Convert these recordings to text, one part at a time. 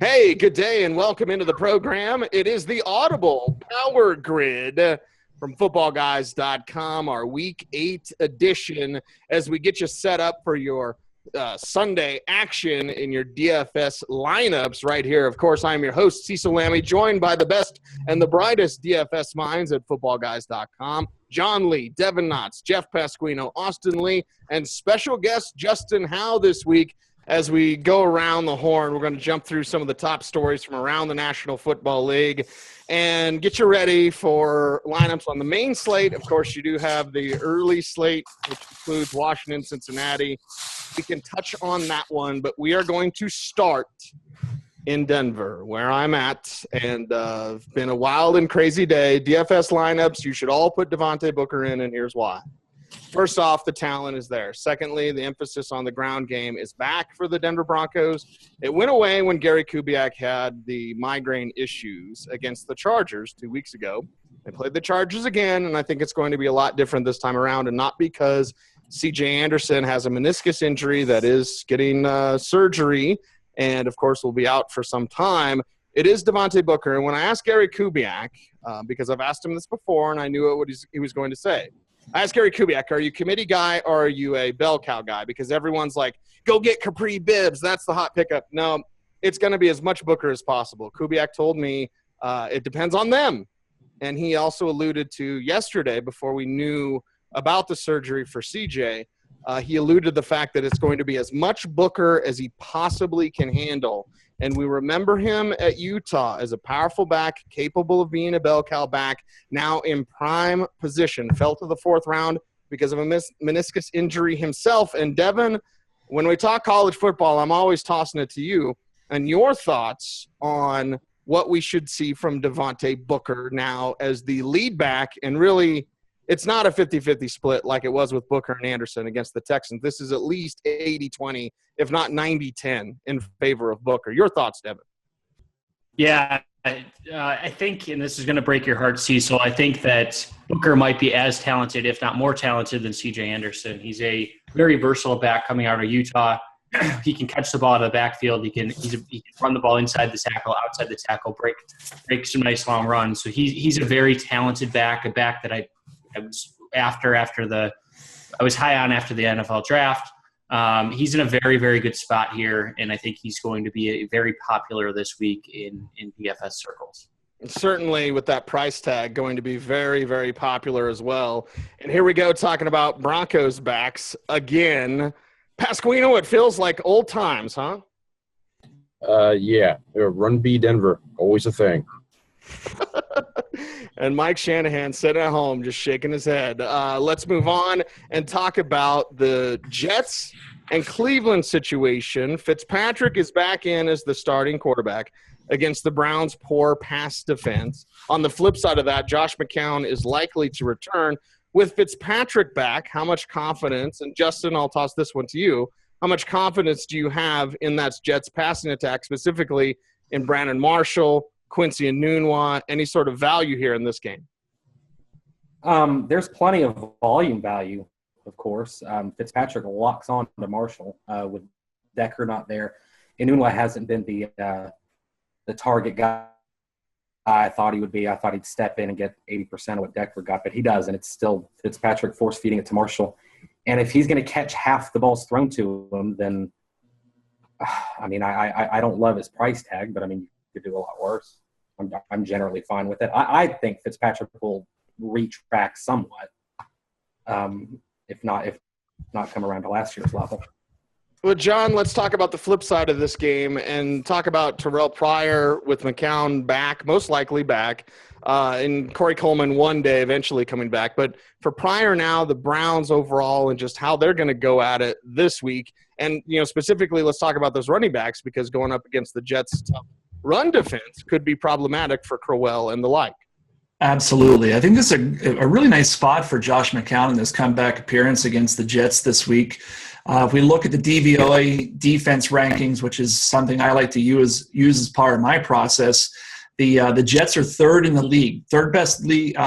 Hey, good day and welcome into the program. It is the Audible Power Grid from Footballguys.com, our Week 8 edition, as we get you set up for your Sunday action in your DFS lineups right here. Of course, I'm your host, Cecil Lammy, joined by the best and the brightest DFS minds at Footballguys.com. John Lee, Devin Knotts, Jeff Pasquino, Austin Lee, and special guest Justin Howe this week. As we go around the horn, we're going to jump through some of the top stories from around the National Football League and get you ready for lineups on the main slate. Of course, you do have the early slate, which includes Washington, Cincinnati. We can touch on that one, but we are going to start in Denver, where I'm at, and it's been a wild and crazy day. DFS lineups, you should all put Devontae Booker in, and here's why. First off, the talent is there. Secondly, the emphasis on the ground game is back for the Denver Broncos. It went away when Gary Kubiak had the migraine issues against the Chargers 2 weeks ago. They played the Chargers again, and I think it's going to be a lot different this time around, and not because C.J. Anderson has a meniscus injury that is getting surgery and, of course, will be out for some time. It is Devontae Booker, and when I asked Gary Kubiak, because I've asked him this before and I knew what he was going to say, I asked Gary Kubiak, are you a committee guy or are you a bell cow guy? Because everyone's like, go get Capri Bibbs. That's the hot pickup. No, it's going to be as much Booker as possible. Kubiak told me it depends on them. And he also alluded to yesterday, before we knew about the surgery for CJ, he alluded to the fact that it's going to be as much Booker as he possibly can handle. And we remember him at Utah as a powerful back, capable of being a bell cow back, now in prime position. Fell to the fourth round because of a meniscus injury himself. And Devin, when we talk college football, I'm always tossing it to you and your thoughts on what we should see from Devontae Booker now as the lead back. And really, it's not a 50-50 split like it was with Booker and Anderson against the Texans. This is at least 80-20, if not 90-10 in favor of Booker. Your thoughts, Devin? Yeah, I think, and this is going to break your heart, Cecil, I think that Booker might be as talented, if not more talented, than C.J. Anderson. He's a very versatile back coming out of Utah. He can catch the ball out of the backfield. He can run the ball inside the tackle, outside the tackle, break some nice long runs. So he's a very talented back, a back that I was I was high on after the NFL draft. He's in a very, very good spot here, and I think he's going to be very popular this week in DFS circles. Certainly, with that price tag, going to be very, very popular as well. And here we go, talking about Broncos backs again. Pasquino, it feels like old times, huh? Yeah. Run B Denver, always a thing. And Mike Shanahan sitting at home just shaking his head. Let's move on and talk about the Jets and Cleveland situation. Fitzpatrick is back in as the starting quarterback against the Browns' poor pass defense. On the flip side of that, Josh McCown is likely to return. With Fitzpatrick back, how much confidence, and Justin, I'll toss this one to you, how much confidence do you have in that Jets passing attack, specifically in Brandon Marshall, Quincy Enunwa, any sort of value here in this game? There's plenty of volume value, of course. Fitzpatrick locks on to Marshall with Decker not there. Enunwa hasn't been the target guy I thought he would be. I thought he'd step in and get 80% of what Decker got, but he does, and it's still Fitzpatrick force-feeding it to Marshall. And if he's going to catch half the balls thrown to him, then, I mean, I don't love his price tag, but, I mean, you could do a lot worse. I'm generally fine with it. I think Fitzpatrick will retract somewhat, if not come around to last year's level. Well, John, let's talk about the flip side of this game and talk about Terrell Pryor with McCown back, most likely back, and Corey Coleman one day eventually coming back. But for Pryor now, the Browns overall and just how they're going to go at it this week. And, you know, specifically, let's talk about those running backs because going up against the Jets' tough run defense could be problematic for Crowell and the like. Absolutely. I think this is a really nice spot for Josh McCown in this comeback appearance against the Jets this week. If we look at the DVOA defense rankings, which is something I like to use as part of my process, the Jets are third in the league, third best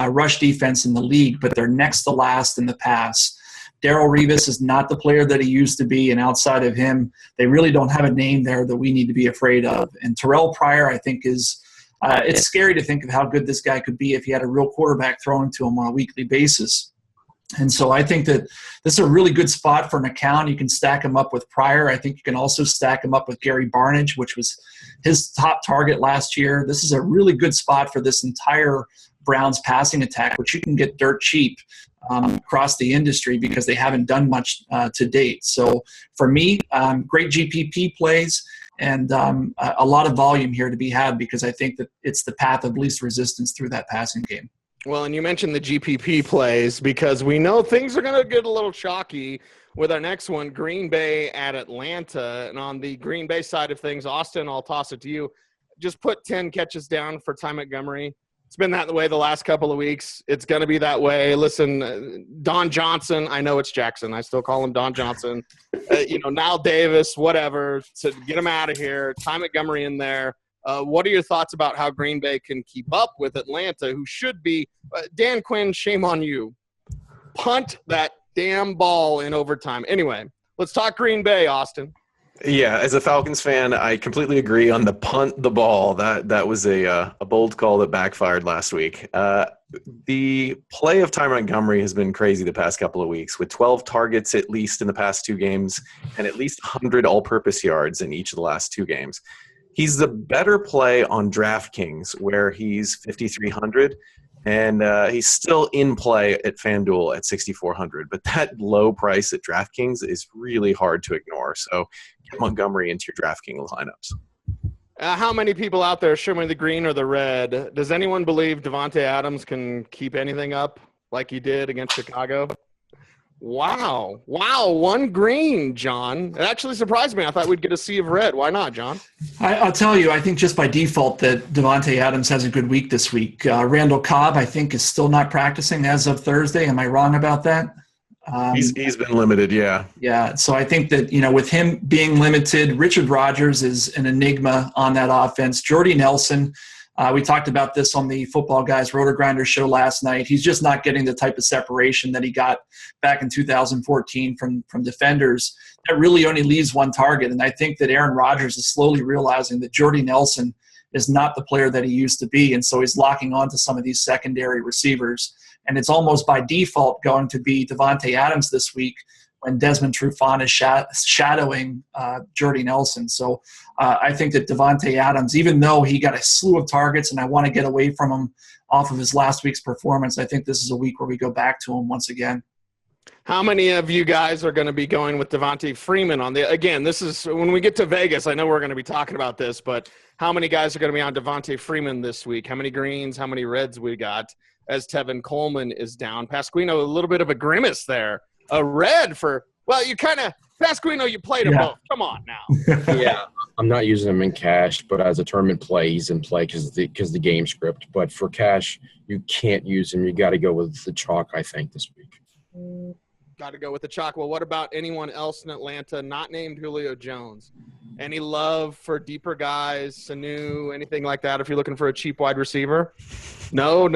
rush defense in the league, but they're next to last in the pass. Darrelle Revis is not the player that he used to be, and outside of him, they really don't have a name there that we need to be afraid of. And Terrell Pryor, I think, is it's scary to think of how good this guy could be if he had a real quarterback throwing to him on a weekly basis. And so I think that this is a really good spot for McCown. You can stack him up with Pryor. I think you can also stack him up with Gary Barnidge, which was his top target last year. This is a really good spot for this entire Browns passing attack, which you can get dirt cheap across the industry because they haven't done much to date. So for me, great GPP plays and a lot of volume here to be had because I think that it's the path of least resistance through that passing game. Well, and you mentioned the GPP plays because we know things are going to get a little chalky with our next one, Green Bay at Atlanta. And on the Green Bay side of things, Austin, I'll toss it to you. Just put 10 catches down for Ty Montgomery. It's been that way the last couple of weeks. It's going to be that way. Listen, Don Johnson, I know it's Jackson. I still call him Don Johnson. Nile Davis, whatever. So get him out of here. Ty Montgomery in there. What are your thoughts about how Green Bay can keep up with Atlanta, who should be Dan Quinn, shame on you. Punt that damn ball in overtime. Anyway, let's talk Green Bay, Austin. Yeah, as a Falcons fan, I completely agree on the punt the ball. That was a bold call that backfired last week. The play of Ty Montgomery has been crazy the past couple of weeks, with 12 targets at least in the past 2 games and at least 100 all-purpose yards in each of the last 2 games. He's the better play on DraftKings, where he's 5,300, and he's still in play at FanDuel at 6,400. But that low price at DraftKings is really hard to ignore. So get Montgomery into your DraftKings lineups. How many people out there, show me the green or the red? Does anyone believe Davante Adams can keep anything up like he did against Chicago? Wow. 1 green, John. It actually surprised me. I thought we'd get a sea of red. Why not, John? I'll tell you, I think just by default that Davante Adams has a good week this week. Randall Cobb, I think, is still not practicing as of Thursday. Am I wrong about that? He's been limited, yeah. Yeah, so I think that, with him being limited, Richard Rodgers is an enigma on that offense. Jordy Nelson, we talked about this on the Football Guys Roto Grinder show last night. He's just not getting the type of separation that he got back in 2014 from defenders. That really only leaves one target, and I think that Aaron Rodgers is slowly realizing that Jordy Nelson is not the player that he used to be, and so he's locking on to some of these secondary receivers. And it's almost by default going to be Davante Adams this week when Desmond Trufant is shadowing Jordy Nelson. So I think that Davante Adams, even though he got a slew of targets and I want to get away from him off of his last week's performance, I think this is a week where we go back to him once again. How many of you guys are going to be going with Devonta Freeman on the – again, this is – when we get to Vegas, I know we're going to be talking about this, but how many guys are going to be on Devonta Freeman this week? How many greens, how many reds we got as Tevin Coleman is down? Pasquino, a little bit of a grimace there. A red for – well, you kind of – Pasquino, you played them both. Come on now. Yeah, I'm not using him in cash, but as a tournament play, he's in play because the game script. But for cash, you can't use him. You got to go with the chalk, I think, this week. Got to go with the chalk. Well, what about anyone else in Atlanta not named Julio Jones? Any love for deeper guys, Sanu, anything like that if you're looking for a cheap wide receiver? No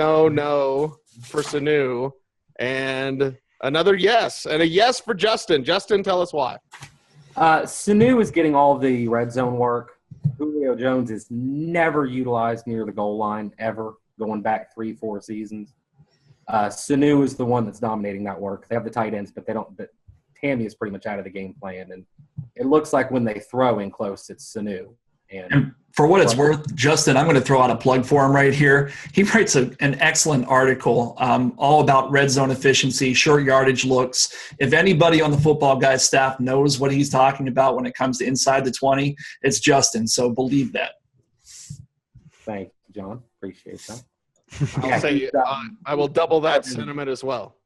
for Sanu. And another yes. And a yes for Justin. Justin, tell us why. Sanu is getting all the red zone work. Julio Jones is never utilized near the goal line ever, going back 3-4 seasons. Sanu is the one that's dominating that work. They have the tight ends, but they don't. But Tammy is pretty much out of the game plan, and it looks like when they throw in close, it's Sanu. And for what it's worth, Justin, I'm going to throw out a plug for him right here. He writes an excellent article all about red zone efficiency, short yardage looks. If anybody on the Football Guys staff knows what he's talking about when it comes to inside the 20, it's Justin. So believe that. Thank you, John. Appreciate that. I'll say I will double that sentiment as well.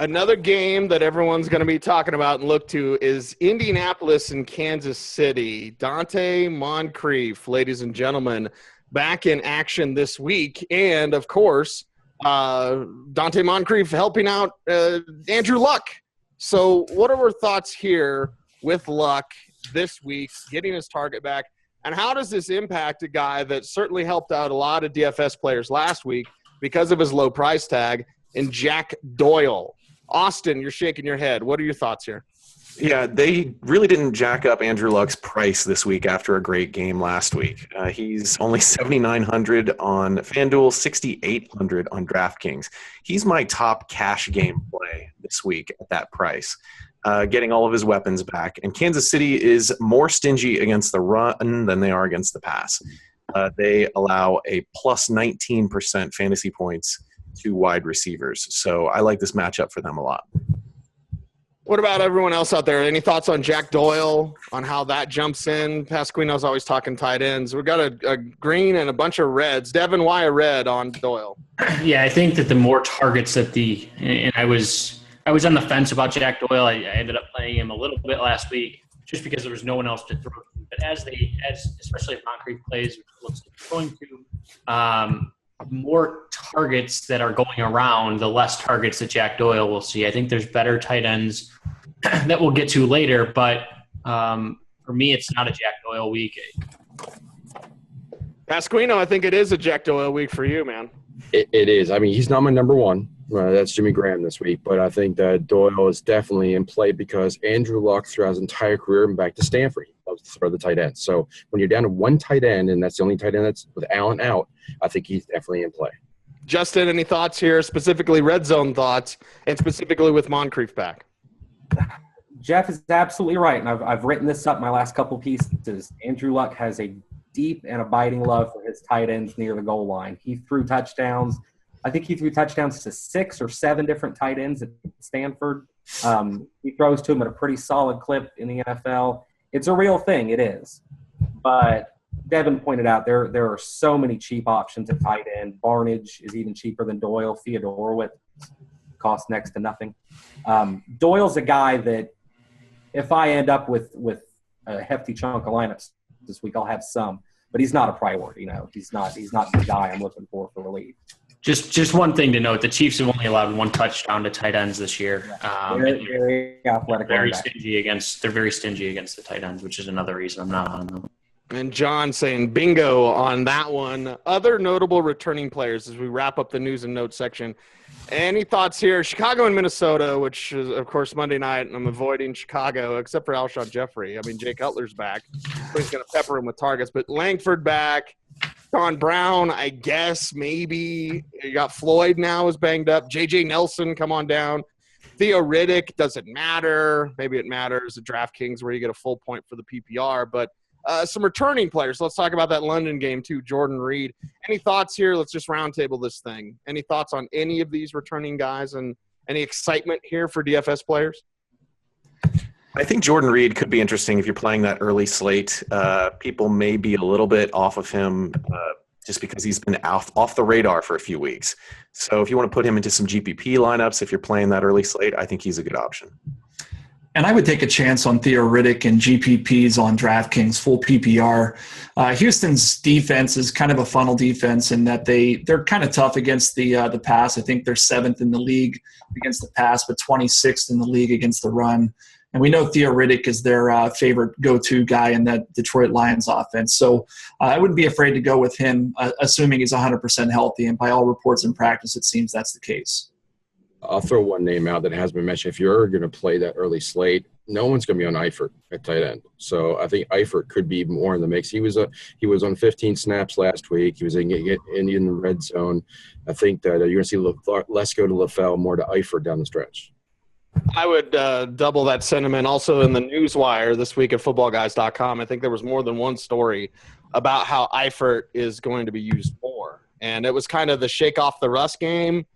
Another game that everyone's going to be talking about and look to is Indianapolis and Kansas City. Dante Moncrief, ladies and gentlemen, back in action this week. And, of course, Dante Moncrief helping out Andrew Luck. So what are our thoughts here with Luck this week, getting his target back? And how does this impact a guy that certainly helped out a lot of DFS players last week because of his low price tag in Jack Doyle? Austin, you're shaking your head. What are your thoughts here? Yeah, they really didn't jack up Andrew Luck's price this week after a great game last week. He's only 7,900 on FanDuel, 6,800 on DraftKings. He's my top cash game play this week at that price, getting all of his weapons back. And Kansas City is more stingy against the run than they are against the pass. They allow a plus 19% fantasy points to wide receivers. So I like this matchup for them a lot. What about everyone else out there? Any thoughts on Jack Doyle, on how that jumps in? Pasquino's always talking tight ends. We've got a green and a bunch of reds. Devin, why a red on Doyle? Yeah, I think that the more targets that and I was on the fence about Jack Doyle. I ended up playing him a little bit last week just because there was no one else to throw to. But as especially if Moncrief plays, which looks like he's going to, more targets that are going around, the less targets that Jack Doyle will see. I think there's better tight ends that we'll get to later, but for me, it's not a Jack Doyle week. Pasquino, I think it is a Jack Doyle week for you, man. It is. I mean, he's not my number one. That's Jimmy Graham this week, but I think that Doyle is definitely in play because Andrew Luck throughout his entire career and back to Stanford, he loves to throw the tight end. So when you're down to one tight end and that's the only tight end that's with Allen out, I think he's definitely in play. Justin, any thoughts here, specifically red zone thoughts, and specifically with Moncrief back? Jeff is absolutely right, and I've written this up my last couple pieces. Andrew Luck has a deep and abiding love for his tight ends near the goal line. He threw touchdowns. I think he threw touchdowns to 6 or 7 different tight ends at Stanford. He throws to them at a pretty solid clip in the NFL. It's a real thing. It is. But Devin pointed out there are so many cheap options at tight end. Barnage is even cheaper than Doyle. Theodorowicz costs next to nothing. Doyle's a guy that if I end up with a hefty chunk of lineups this week, I'll have some. But he's not a priority. He's not the guy I'm looking for relief. Just one thing to note: the Chiefs have only allowed 1 touchdown to tight ends this year. Very athletic. They're very stingy against the tight ends, which is another reason I'm not on them. And John saying bingo on that one. Other notable returning players as we wrap up the news and notes section. Any thoughts here? Chicago and Minnesota, which is, of course, Monday night, and I'm avoiding Chicago except for Alshon Jeffrey. I mean, Jay Cutler's back. So he's going to pepper him with targets. But Langford back. John Brown, I guess, maybe. You got Floyd now is banged up. J.J. Nelson, come on down. Theo Riddick, doesn't matter. Maybe it matters at DraftKings where you get a full point for the PPR. But some returning players. Let's talk about that London game, too. Jordan Reed. Any thoughts here? Let's just roundtable this thing. Any thoughts on any of these returning guys and any excitement here for DFS players? I think Jordan Reed could be interesting if you're playing that early slate. People may be a little bit off of him just because he's been off the radar for a few weeks. So if you want to put him into some GPP lineups, if you're playing that early slate, I think he's a good option. And I would take a chance on Theo Riddick and GPPs on DraftKings, full PPR. Houston's defense is kind of a funnel defense in that they're kind of tough against the pass. I think they're 7th in the league against the pass, but 26th in the league against the run. And we know Theo Riddick is their favorite go-to guy in that Detroit Lions offense. So I wouldn't be afraid to go with him, assuming he's 100% healthy. And by all reports in practice, it seems that's the case. I'll throw one name out that has been mentioned. If you're going to play that early slate, no one's going to be on Eifert at tight end. So I think Eifert could be more in the mix. He was on 15 snaps last week. He was in the red zone. I think that you're going to see less go to LaFell, more to Eifert down the stretch. I would double that sentiment. Also in the newswire this week at footballguys.com, I think there was more than one story about how Eifert is going to be used more. And it was kind of the shake off the rust game.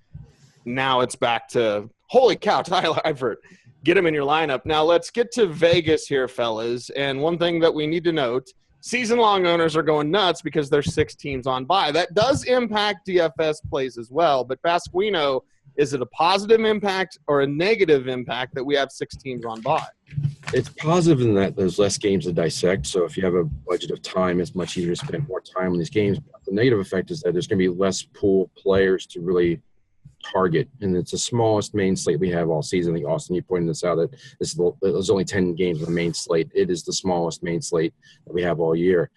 Now it's back to, holy cow, Tyler Eifert. Get him in your lineup. Now let's get to Vegas here, fellas. And one thing that we need to note, season-long owners are going nuts because there's 6 teams on bye. That does impact DFS plays as well. But Pasquino, is it a positive impact or a negative impact that we have 6 teams on bye? It's positive in that there's less games to dissect. So if you have a budget of time, it's much easier to spend more time on these games. But the negative effect is that there's going to be less pool players to really target. And it's the smallest main slate we have all season. I think, Austin, you pointed this out, that there's only 10 games on the main slate. It is the smallest main slate that we have all year.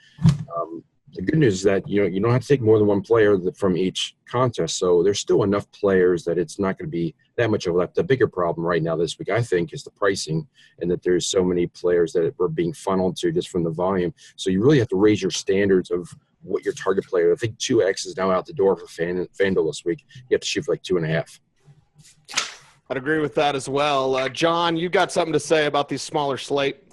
The good news is that you don't have to take more than one player from each contest. So there's still enough players that it's not going to be that much overlap. The bigger problem right now this week, I think, is the pricing, and that there's so many players that are being funneled to just from the volume. So you really have to raise your standards of what your target player. I think 2x is now out the door for FanDuel this week. You have to shoot for like 2.5. I'd agree with that as well. John, you got something to say about these smaller slate?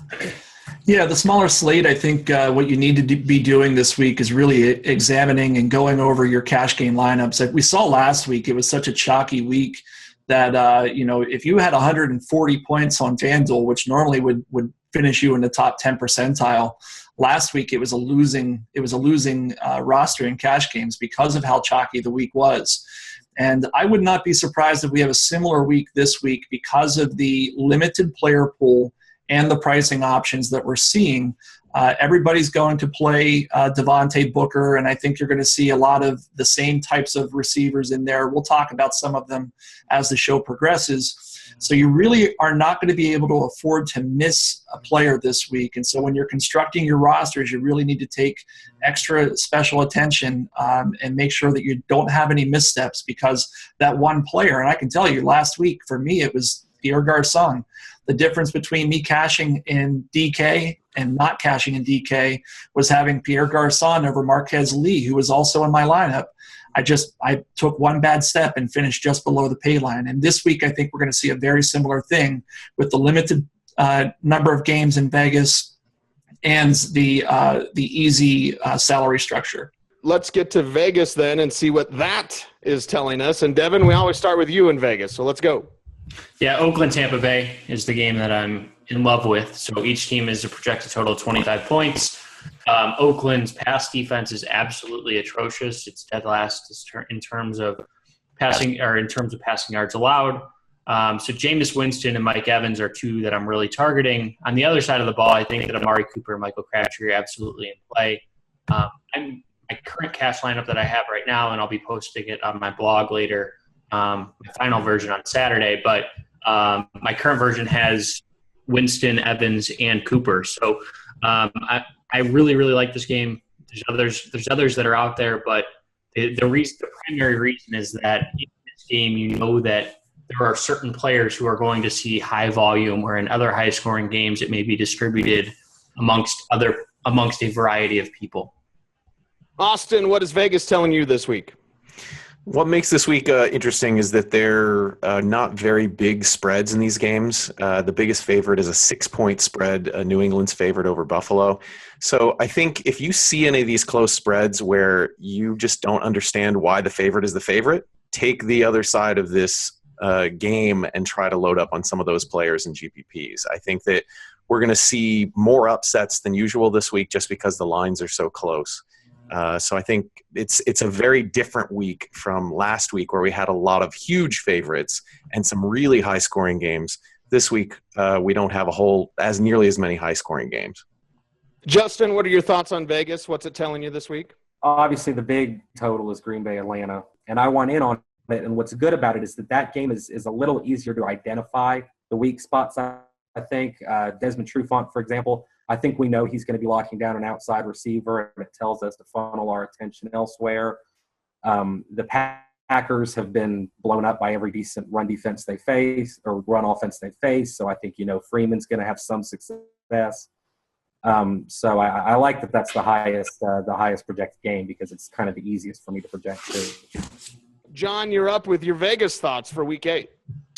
Yeah, the smaller slate, I think what you need to be doing this week is really examining and going over your cash game lineups. Like we saw last week, it was such a chalky week that, if you had 140 points on FanDuel, which normally would finish you in the top 10 percentile, last week it was a losing roster in cash games because of how chalky the week was. And I would not be surprised if we have a similar week this week because of the limited player pool and the pricing options that we're seeing. Everybody's going to play Devontae Booker, and I think you're going to see a lot of the same types of receivers in there. We'll talk about some of them as the show progresses. So you really are not going to be able to afford to miss a player this week. And so when you're constructing your rosters, you really need to take extra special attention and make sure that you don't have any missteps, because that one player, and I can tell you last week for me it was Pierre Garçon. The difference between me cashing in DK and not cashing in DK was having Pierre Garçon over Marquez Lee, who was also in my lineup. I took one bad step and finished just below the pay line. And this week, I think we're going to see a very similar thing with the limited number of games in Vegas and the easy salary structure. Let's get to Vegas then and see what that is telling us. And Devin, we always start with you in Vegas, so let's go. Yeah, Oakland-Tampa Bay is the game that I'm in love with. So each team is a projected total of 25 points. Oakland's pass defense is absolutely atrocious. It's dead last in terms of passing yards allowed. So Jameis Winston and Mike Evans are two that I'm really targeting. On the other side of the ball, I think that Amari Cooper and Michael Crabtree are absolutely in play. My current cash lineup that I have right now, and I'll be posting it on my blog later, my final version on Saturday, but my current version has Winston, Evans, and Cooper. So I really, really like this game. There's others that are out there, but the primary reason is that in this game, you know that there are certain players who are going to see high volume, where in other high scoring games it may be distributed amongst a variety of people. Austin, what is Vegas telling you this week? What makes this week interesting is that they're not very big spreads in these games. The biggest favorite is a 6-point spread, New England's favorite over Buffalo. So I think if you see any of these close spreads where you just don't understand why the favorite is the favorite, take the other side of this game and try to load up on some of those players in GPPs. I think that we're going to see more upsets than usual this week just because the lines are so close. So I think it's a very different week from last week where we had a lot of huge favorites and some really high-scoring games. This week, we don't have as nearly as many high-scoring games. Justin, what are your thoughts on Vegas? What's it telling you this week? Obviously, the big total is Green Bay, Atlanta, and I went in on it. And what's good about it is that game is a little easier to identify the weak spots. I think Desmond Trufant, for example, I think we know he's going to be locking down an outside receiver, and it tells us to funnel our attention elsewhere. The Packers have been blown up by every decent run defense they face or run offense they face, so I think Freeman's going to have some success. So I like that that's the highest projected game because it's kind of the easiest for me to project too. John, you're up with your Vegas thoughts for Week 8.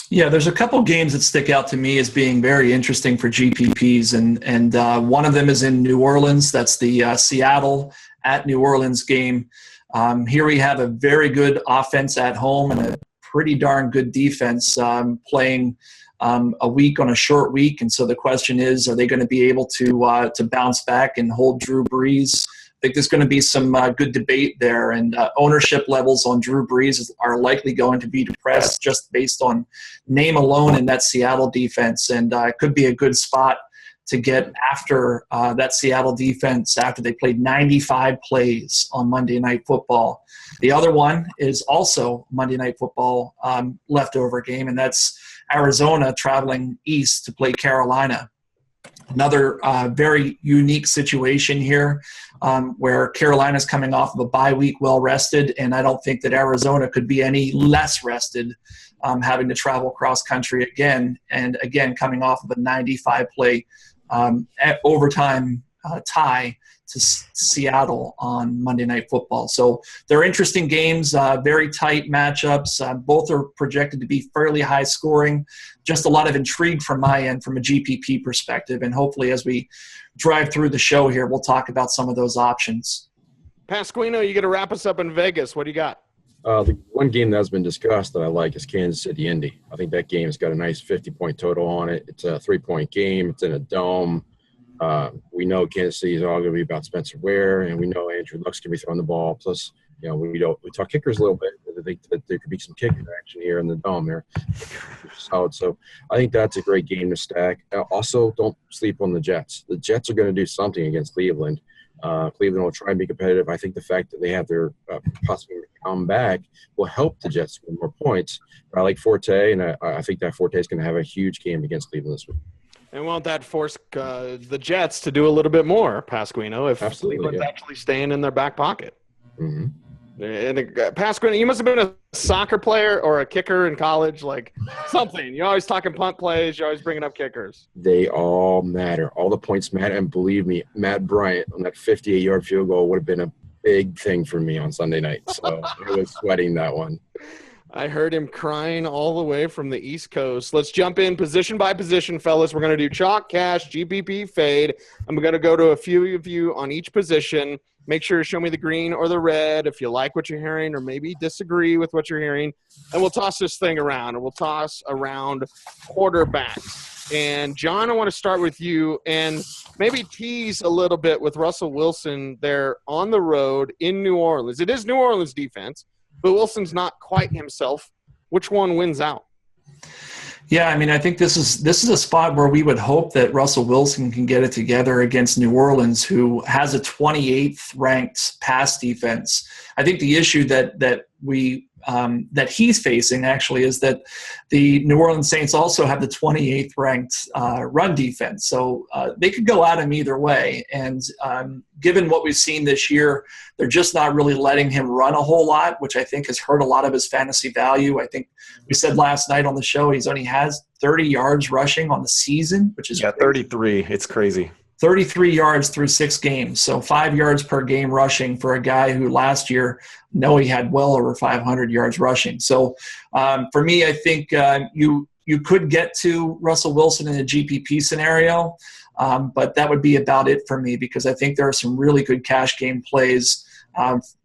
Yeah, there's a couple games that stick out to me as being very interesting for GPPs, and one of them is in New Orleans. That's the Seattle at New Orleans game. Here we have a very good offense at home and a pretty darn good defense playing a week on a short week, and so the question is, are they going to be able to bounce back and hold Drew Brees? I think there's going to be some good debate there, and ownership levels on Drew Brees are likely going to be depressed just based on name alone in that Seattle defense, and it could be a good spot to get after that Seattle defense after they played 95 plays on Monday Night Football. The other one is also Monday Night Football leftover game, and that's Arizona traveling east to play Carolina. Another very unique situation here where Carolina's coming off of a bye week well rested, and I don't think that Arizona could be any less rested having to travel cross country again, and again coming off of a 95-play overtime tie to Seattle on Monday Night Football. So they're interesting games, very tight matchups. Both are projected to be fairly high scoring. Just a lot of intrigue from my end from a GPP perspective. And hopefully as we drive through the show here, we'll talk about some of those options. Pasquino, you got to wrap us up in Vegas. What do you got? The one game that's been discussed that I like is Kansas City Indy. I think that game's got a nice 50-point total on it. It's a 3-point game. It's in a dome. We know Kansas City is all going to be about Spencer Ware, and we know Andrew Luck's going to be throwing the ball. Plus, we talk kickers a little bit. I think that there could be some kicker action here in the dome there. Solid. So I think that's a great game to stack. Also, don't sleep on the Jets. The Jets are going to do something against Cleveland. Cleveland will try and be competitive. I think the fact that they have their possibly come back will help the Jets win more points. But I like Forte, and I think that Forte is going to have a huge game against Cleveland this week. And won't that force the Jets to do a little bit more, Pasquino, if Absolutely, Cleveland's yeah. actually staying in their back pocket? Mm-hmm. And Pasquino, you must have been a soccer player or a kicker in college, like something. You're always talking punt plays. You're always bringing up kickers. They all matter. All the points matter. And believe me, Matt Bryant on that 58-yard field goal would have been a big thing for me on Sunday night. So I was sweating that one. I heard him crying all the way from the East Coast. Let's jump in position by position, fellas. We're going to do chalk, cash, GPP, fade. I'm going to go to a few of you on each position. Make sure to show me the green or the red if you like what you're hearing or maybe disagree with what you're hearing. And we'll toss this thing around, and we'll toss around quarterbacks. And, John, I want to start with you and maybe tease a little bit with Russell Wilson there on the road in New Orleans. It is New Orleans defense, but Wilson's not quite himself. Which one wins out? Yeah, I mean, I think this is a spot where we would hope that Russell Wilson can get it together against New Orleans, who has a 28th ranked pass defense. I think the issue that he's facing actually is that the New Orleans Saints also have the 28th ranked run defense. So they could go at him either way. And given what we've seen this year, they're just not really letting him run a whole lot, which I think has hurt a lot of his fantasy value. I think we said last night on the show he's only has 30 yards rushing on the season, which is 33. It's crazy. 33 yards through 6 games, so 5 yards per game rushing for a guy who last year, he had well over 500 yards rushing. So for me, I think you could get to Russell Wilson in a GPP scenario, but that would be about it for me because I think there are some really good cash game plays.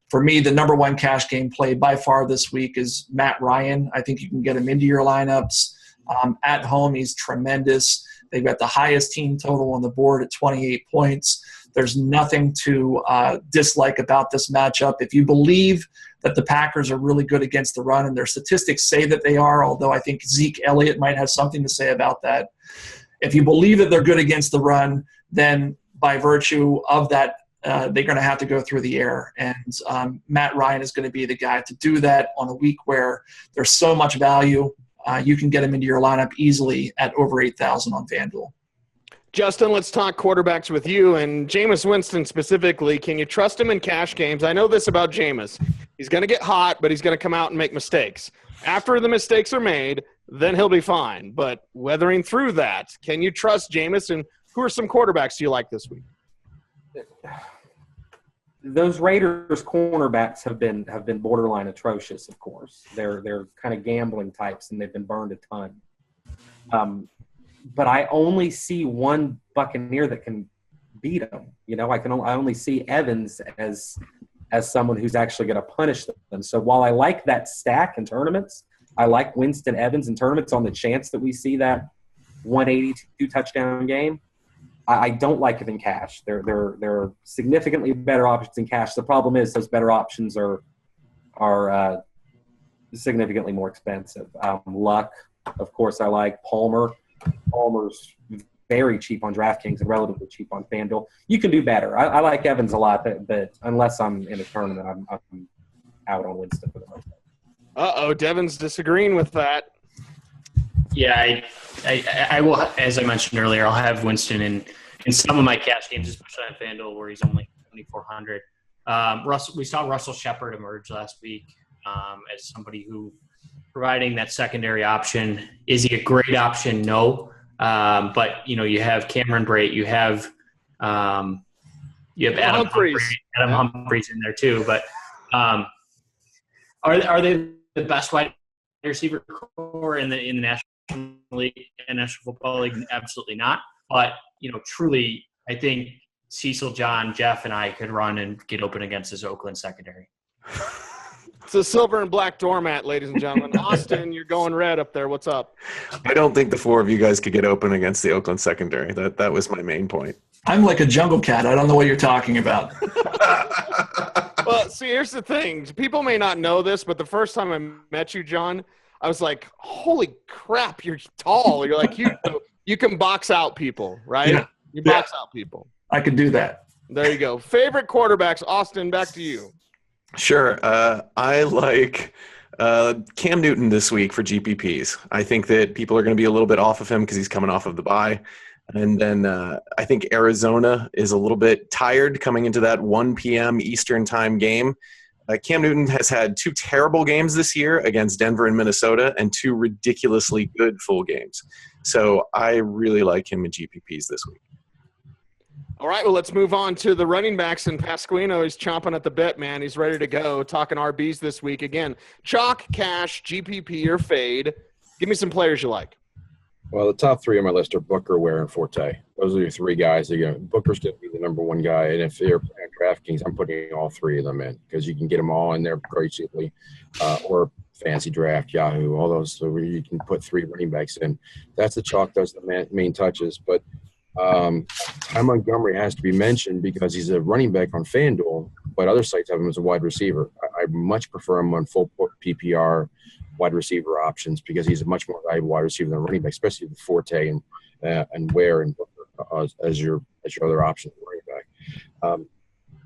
For me, the number one cash game play by far this week is Matt Ryan. I think you can get him into your lineups. At home, he's tremendous. They've got the highest team total on the board at 28 points. There's nothing to dislike about this matchup. If you believe that the Packers are really good against the run, and their statistics say that they are, although I think Zeke Elliott might have something to say about that. If you believe that they're good against the run, then by virtue of that, they're going to have to go through the air. And Matt Ryan is going to be the guy to do that on a week where there's so much value. You can get him into your lineup easily at over 8,000 on FanDuel. Justin, let's talk quarterbacks with you. And Jameis Winston specifically, can you trust him in cash games? I know this about Jameis. He's going to get hot, but he's going to come out and make mistakes. After the mistakes are made, then he'll be fine. But weathering through that, can you trust Jameis? And who are some quarterbacks you like this week? Those Raiders cornerbacks have been borderline atrocious. Of course, they're kind of gambling types, and they've been burned a ton. But I only see one Buccaneer that can beat them. I only see Evans as someone who's actually going to punish them. So while I like that stack in tournaments, I like Winston Evans in tournaments on the chance that we see that 182 touchdown game. I don't like it in cash. There are significantly better options in cash. The problem is those better options are significantly more expensive. Luck, of course, I like. Palmer's very cheap on DraftKings and relatively cheap on FanDuel. You can do better. I like Evans a lot, but unless I'm in a tournament, I'm out on Winston for the most part. Devin's disagreeing with that. Yeah, I will. As I mentioned earlier, I'll have Winston in some of my cash games, especially on FanDuel, where he's only 2,400. We saw Russell Shepard emerge last week as somebody who providing that secondary option. Is he a great option? No. But you have Cameron Brate, you have Adam Humphries in there too. But are they the best wide receiver core in the National League and National Football League? Absolutely not. But truly, I think Cecil, John, Jeff, and I could run and get open against this Oakland secondary. It's a silver and black doormat, ladies and gentlemen. Austin, you're going red up there. What's up? I don't think the four of you guys could get open against the Oakland secondary. That was my main point. I'm like a jungle cat. I don't know what you're talking about. Well, see, here's the thing. People may not know this, but the first time I met you, John, I was like, holy crap, you're tall. You're like, you can box out people, right? Yeah. You box out people. I could do that. There you go. Favorite quarterbacks. Austin, back to you. Sure. I like Cam Newton this week for GPPs. I think that people are going to be a little bit off of him because he's coming off of the bye. And then I think Arizona is a little bit tired coming into that 1 p.m. Eastern time game. Cam Newton has had 2 terrible games this year against Denver and Minnesota and 2 ridiculously good full games. So I really like him in GPPs this week. All right, well, let's move on to the running backs. And Pasquino is chomping at the bit, man. He's ready to go. Talking RBs this week. Again, chalk, cash, GPP, or fade. Give me some players you like. Well, the top 3 on my list are Booker, Ware, and Forte. Those are your 3 guys. Booker's going to be the number 1 guy. And if they're playing DraftKings, I'm putting all 3 of them in because you can get them all in there very cheaply. Or Fancy Draft, Yahoo, all those. So you can put 3 running backs in. That's the chalk. Those are the main touches. But Ty Montgomery has to be mentioned because he's a running back on FanDuel, but other sites have him as a wide receiver. I much prefer him on full PPR wide receiver options because he's a much more valuable wide receiver than a running back, especially with Forte and Ware and Booker as your other option at running back.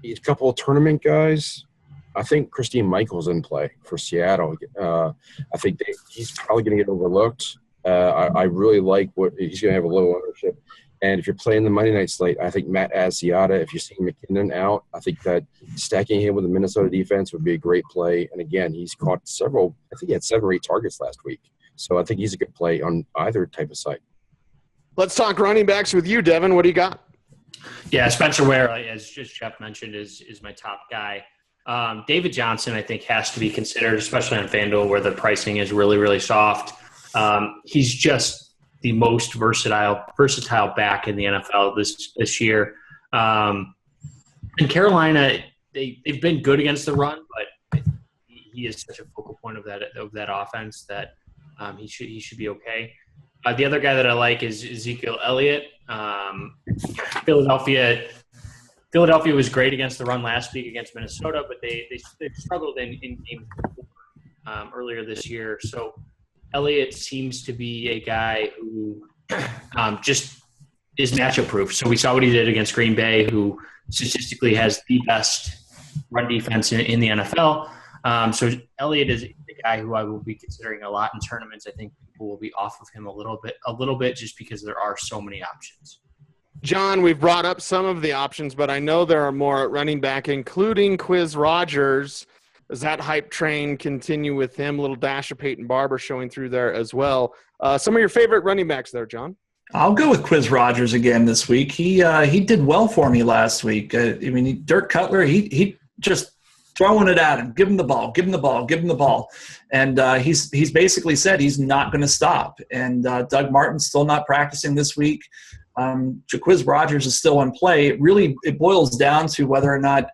He's a couple of tournament guys. I think Christine Michael's in play for Seattle. I think he's probably going to get overlooked. I really like what he's going to have a low ownership. And if you're playing the Monday night slate, I think Matt Asiata, if you're seeing McKinnon out, I think that stacking him with the Minnesota defense would be a great play. And again, he's caught I think he had 7 or 8 targets last week. So I think he's a good play on either type of site. Let's talk running backs with you, Devin. What do you got? Yeah, Spencer Ware, as just Jeff mentioned, is my top guy. David Johnson, I think, has to be considered, especially on FanDuel where the pricing is really, really soft. He's just the most versatile back in the NFL this year. And Carolina, they've been good against the run, but he is such a focal point of that offense that he should be okay. The other guy that I like is Ezekiel Elliott. Philadelphia was great against the run last week against Minnesota, but they struggled in game earlier this year. So Elliott seems to be a guy who just is matchup proof. So we saw what he did against Green Bay, who statistically has the best run defense in the NFL. So Elliott is the guy who I will be considering a lot in tournaments. I think people will be off of him a little bit just because there are so many options. John, we've brought up some of the options, but I know there are more at running back, including Quiz Rogers. Does that hype train continue with him? A little dash of Peyton Barber showing through there as well. Some of your favorite running backs there, John? I'll go with Quiz Rogers again this week. He did well for me last week. Dirk Cutler, he just throwing it at him. Give him the ball, give him the ball, give him the ball. And he's basically said he's not going to stop. And Doug Martin's still not practicing this week. Quiz Rogers is still in play. It boils down to whether or not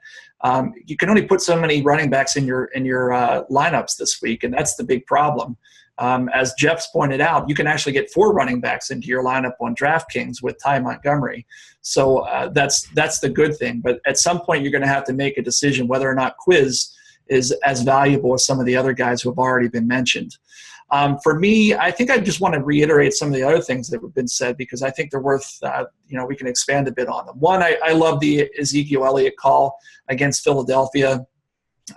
you can only put so many running backs in your lineups this week, and that's the big problem. As Jeff's pointed out, you can actually get 4 running backs into your lineup on DraftKings with Ty Montgomery. So that's the good thing. But at some point, you're going to have to make a decision whether or not Quiz is as valuable as some of the other guys who have already been mentioned. For me, I think I just want to reiterate some of the other things that have been said because I think they're worth, we can expand a bit on them. One, I love the Ezekiel Elliott call against Philadelphia.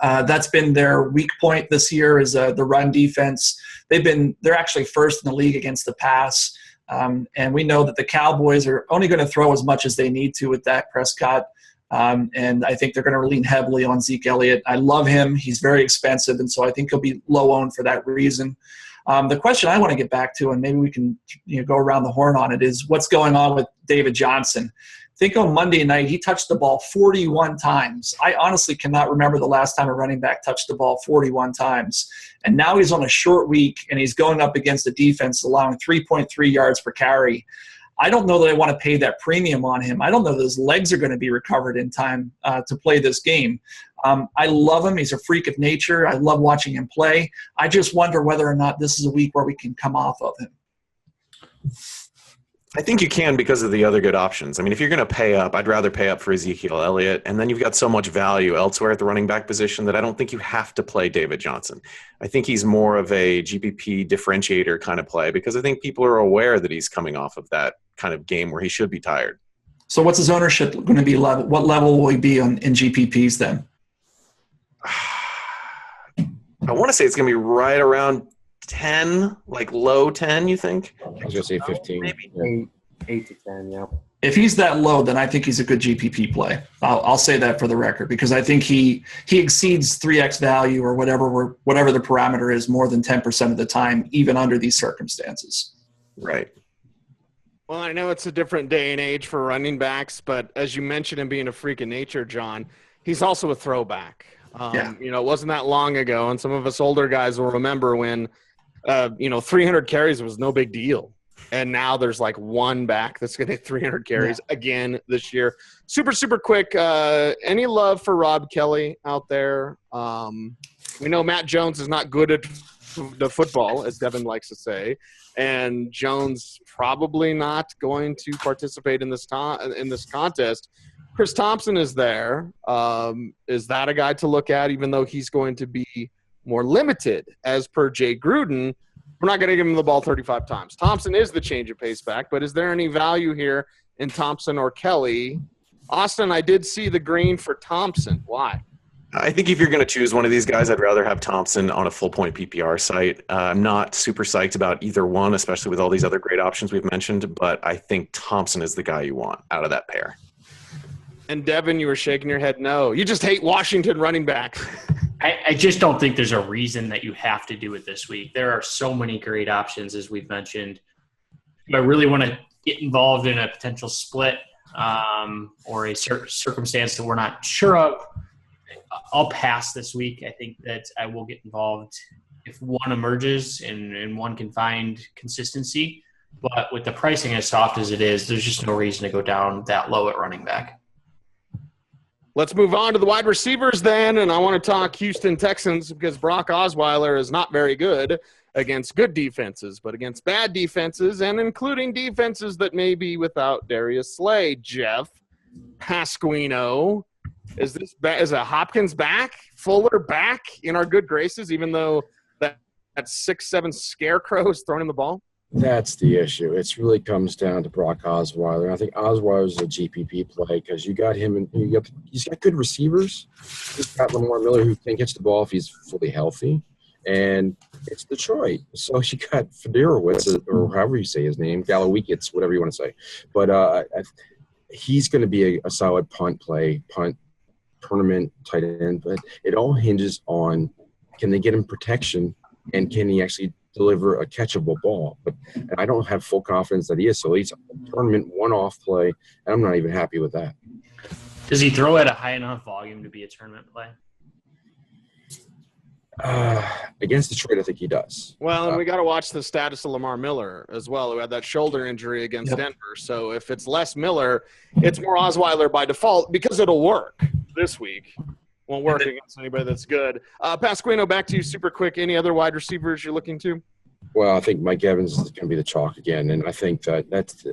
That's been their weak point this year is the run defense. They're actually first in the league against the pass. And we know that the Cowboys are only going to throw as much as they need to with Dak Prescott. And I think they're going to lean heavily on Zeke Elliott. I love him. He's very expensive, and so I think he'll be low owned for that reason. The question I want to get back to, and maybe we can go around the horn on it, is what's going on with David Johnson. I think on Monday night he touched the ball 41 times. I honestly cannot remember the last time a running back touched the ball 41 times. And now he's on a short week, and he's going up against a defense allowing 3.3 yards per carry. I don't know that I want to pay that premium on him. I don't know that his legs are going to be recovered in time to play this game. I love him. He's a freak of nature. I love watching him play. I just wonder whether or not this is a week where we can come off of him. I think you can because of the other good options. I mean, if you're going to pay up, I'd rather pay up for Ezekiel Elliott. And then you've got so much value elsewhere at the running back position that I don't think you have to play David Johnson. I think he's more of a GPP differentiator kind of play because I think people are aware that he's coming off of that kind of game where he should be tired. So what's his ownership going to be level? What level will he be in GPPs then? I want to say it's going to be right around 10, like low 10, you think? I was going to say 15. Maybe. 8 to 10, yeah. If he's that low, then I think he's a good GPP play. I'll say that for the record because I think he exceeds 3x value or whatever the parameter is more than 10% of the time, even under these circumstances. Right. Well, I know it's a different day and age for running backs, but as you mentioned him being a freak of nature, John, he's also a throwback. It wasn't that long ago, and some of us older guys will remember when, 300 carries was no big deal. And now there's like one back that's going to hit 300 carries again this year. Super, super quick. Any love for Rob Kelly out there? We know Matt Jones is not good at the football, as Devin likes to say. And Jones probably not going to participate in this contest. Chris Thompson is there. Is that a guy to look at, even though he's going to be more limited? As per Jay Gruden, we're not going to give him the ball 35 times. Thompson is the change of pace back, but is there any value here in Thompson or Kelly? Austin, I did see the green for Thompson. Why? I think if you're going to choose one of these guys, I'd rather have Thompson on a full-point PPR site. I'm not super psyched about either one, especially with all these other great options we've mentioned, but I think Thompson is the guy you want out of that pair. And Devin, you were shaking your head no. You just hate Washington running backs. I just don't think there's a reason that you have to do it this week. There are so many great options, as we've mentioned. If I really want to get involved in a potential split or a circumstance that we're not sure of, I'll pass this week. I think that I will get involved if one emerges and one can find consistency. But with the pricing as soft as it is, there's just no reason to go down that low at running back. Let's move on to the wide receivers then, and I want to talk Houston Texans because Brock Osweiler is not very good against good defenses, but against bad defenses and including defenses that may be without Darius Slay. Jeff Pasquino, is a Hopkins back, Fuller back in our good graces, even though that 6'7" scarecrow is throwing him the ball? That's the issue. It really comes down to Brock Osweiler. I think Osweiler is a GPP play because you got him and he's got good receivers. He's got Lamar Miller who can catch the ball if he's fully healthy, and it's Detroit. So you got Federowicz, or however you say his name, Galowikits, whatever you want to say. But he's going to be a solid punt tournament tight end. But it all hinges on can they get him protection and can he actually deliver a catchable ball. But I don't have full confidence that he is. So he's a tournament one-off play, and I'm not even happy with that. Does he throw at a high enough volume to be a tournament play? Against Detroit, I think he does. Well, and we got to watch the status of Lamar Miller as well, who had that shoulder injury against Denver. So if it's less Miller, it's more Osweiler by default because it'll work this week. Won't work against anybody that's good. Pasquino, back to you super quick. Any other wide receivers you're looking to? Well, I think Mike Evans is going to be the chalk again, and I think that's